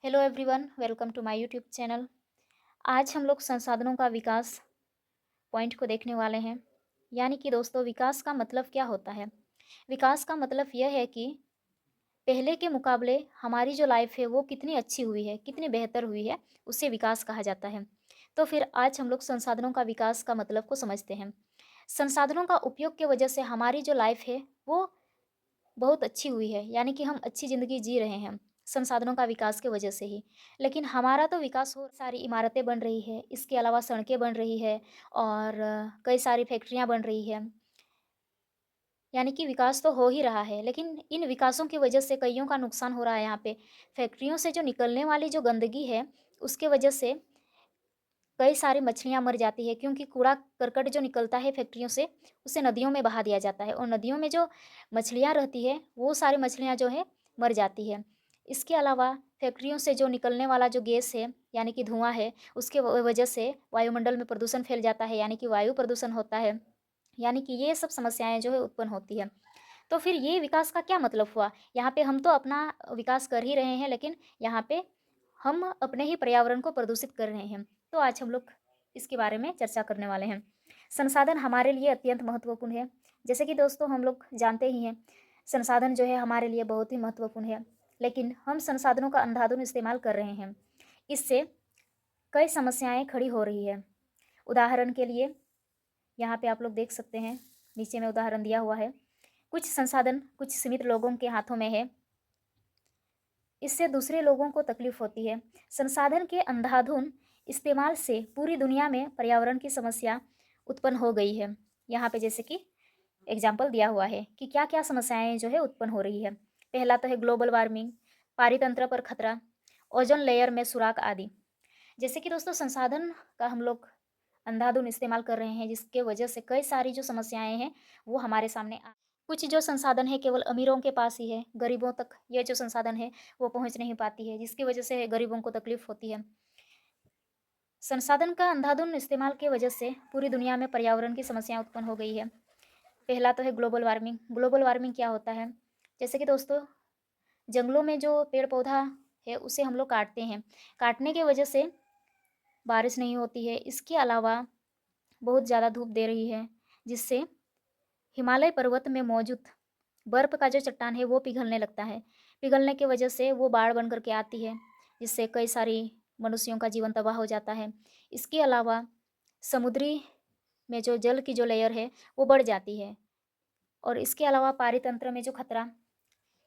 Hello everyone, welcome to my YouTube channel. आज हम लोग संसाधनों का विकास पॉइंट को देखने वाले हैं। यानी कि दोस्तों, विकास का मतलब क्या होता है? विकास का मतलब यह है कि पहले के मुकाबले हमारी जो लाइफ है वो कितनी अच्छी हुई है, कितनी बेहतर हुई है, उसे विकास कहा जाता है। तो फिर आज हम लोग संसाधनों का विकास का मतलब को समझते हैं। संसाधनों का उपयोग की वजह से हमारी जो लाइफ है वो बहुत अच्छी हुई है, यानी कि हम अच्छी ज़िंदगी जी रहे हैं, संसाधनों का विकास की वजह से ही। लेकिन हमारा तो विकास हो, सारी इमारतें बन रही है, इसके अलावा सड़कें बन रही है और कई सारी फैक्ट्रियाँ बन रही है। यानी कि विकास तो हो ही रहा है, लेकिन इन विकासों की वजह से कइयों का नुकसान हो रहा है यहाँ पे। फैक्ट्रियों से जो निकलने वाली जो गंदगी है, उसके वजह से कई सारी मछलियाँ मर जाती है, क्योंकि कूड़ा-करकट जो निकलता है फैक्ट्रियों से, उसे नदियों में बहा दिया जाता है और नदियों में जो मछलियाँ रहती है, वो सारी मछलियाँ जो है मर जाती है। इसके अलावा फैक्ट्रियों से जो निकलने वाला जो गैस है, यानी कि धुआँ है, उसके वजह से वायुमंडल में प्रदूषण फैल जाता है, यानी कि वायु प्रदूषण होता है। यानी कि ये सब समस्याएँ जो है उत्पन्न होती है। तो फिर ये विकास का क्या मतलब हुआ? यहाँ पे हम तो अपना विकास कर ही रहे हैं, लेकिन यहाँ पे हम अपने ही पर्यावरण को प्रदूषित कर रहे हैं। तो आज हम लोग इसके बारे में चर्चा करने वाले हैं। संसाधन हमारे लिए अत्यंत महत्वपूर्ण है। जैसे कि दोस्तों हम लोग जानते ही हैं, संसाधन जो है हमारे लिए बहुत ही महत्वपूर्ण है, लेकिन हम संसाधनों का अंधाधुंध इस्तेमाल कर रहे हैं। इससे कई समस्याएँ खड़ी हो रही है। उदाहरण के लिए यहाँ पे आप लोग देख सकते हैं, नीचे में उदाहरण दिया हुआ है। कुछ संसाधन कुछ सीमित लोगों के हाथों में है, इससे दूसरे लोगों को तकलीफ होती है। संसाधन के अंधाधुंध इस्तेमाल से पूरी दुनिया में पर्यावरण की समस्या उत्पन्न हो गई है। यहाँ पे जैसे कि एग्जाम्पल दिया हुआ है कि क्या-क्या समस्याएँ जो है उत्पन्न हो रही है। पहला तो है ग्लोबल वार्मिंग, पारितंत्र पर खतरा, ओज़ोन लेयर में सुराख आदि। जैसे कि दोस्तों संसाधन का हम लोग अंधाधुंध इस्तेमाल कर रहे हैं, जिसके वजह से कई सारी जो समस्याएँ हैं, वो हमारे सामने आ कुछ जो संसाधन है केवल अमीरों के पास ही है, गरीबों तक ये जो संसाधन है, वो पहुँच नहीं पाती है, जिसकी वजह से गरीबों को तकलीफ होती है। संसाधन का अंधाधुंध इस्तेमाल की वजह से पूरी दुनिया में पर्यावरण की समस्या उत्पन्न हो गई है। पहला तो है ग्लोबल वार्मिंग। ग्लोबल वार्मिंग क्या होता है? जैसे कि दोस्तों जंगलों में जो पेड़-पौधा है, उसे हम लोग काटते हैं। काटने की वजह से बारिश नहीं होती है। इसके अलावा बहुत ज़्यादा धूप दे रही है, जिससे हिमालय पर्वत में मौजूद बर्फ़ का जो चट्टान है वो पिघलने लगता है। पिघलने की वजह से वो बाढ़ बन कर के आती है, जिससे कई सारी मनुष्यों का जीवन तबाह हो जाता है। इसके अलावा समुद्री में जो जल की जो लेयर है वो बढ़ जाती है और इसके अलावा पारितंत्र में जो खतरा,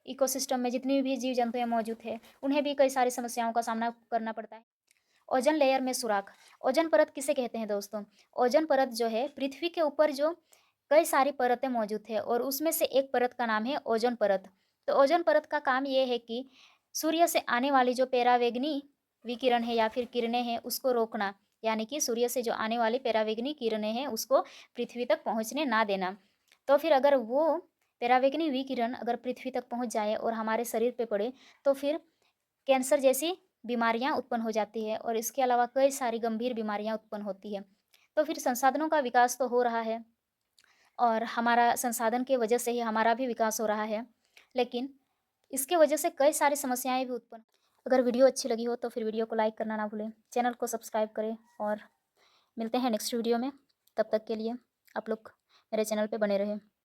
इकोसिस्टम में जितनी भी जीव-जंतुएँ मौजूद हैं, उन्हें भी कई सारी समस्याओं का सामना करना पड़ता है। ओज़ोन लेयर में सुराख। ओज़ोन परत किसे कहते हैं दोस्तों? ओज़ोन परत जो है पृथ्वी के ऊपर जो कई सारी परतें मौजूद है और उसमें से एक परत का नाम है ओज़ोन परत। तो ओज़ोन परत का काम ये है कि सूर्य से आने वाली जो परावैंगनी विकिरण है या फिर किरणें हैं उसको रोकना। यानी कि सूर्य से जो आने वाली परावैंगनी किरणें हैं उसको पृथ्वी तक पहुँचने ना देना। तो फिर अगर वो परावैंगनी विकिरण अगर पृथ्वी तक पहुँच जाए और हमारे शरीर पे पड़े, तो फिर कैंसर जैसी बीमारियाँ उत्पन्न हो जाती है और इसके अलावा कई सारी गंभीर बीमारियाँ उत्पन्न होती है। तो फिर संसाधनों का विकास तो हो रहा है और हमारा संसाधन के वजह से ही हमारा भी विकास हो रहा है। लेकिन इसके वजह से कई सारी समस्याएँ भी उत्पन्न। अगर वीडियो अच्छी लगी हो तो फिर वीडियो को लाइक करना ना भूलें, चैनल को सब्सक्राइब करें और मिलते हैं नेक्स्ट वीडियो में। तब तक के लिए आप लोग मेरे चैनल पे बने रहें।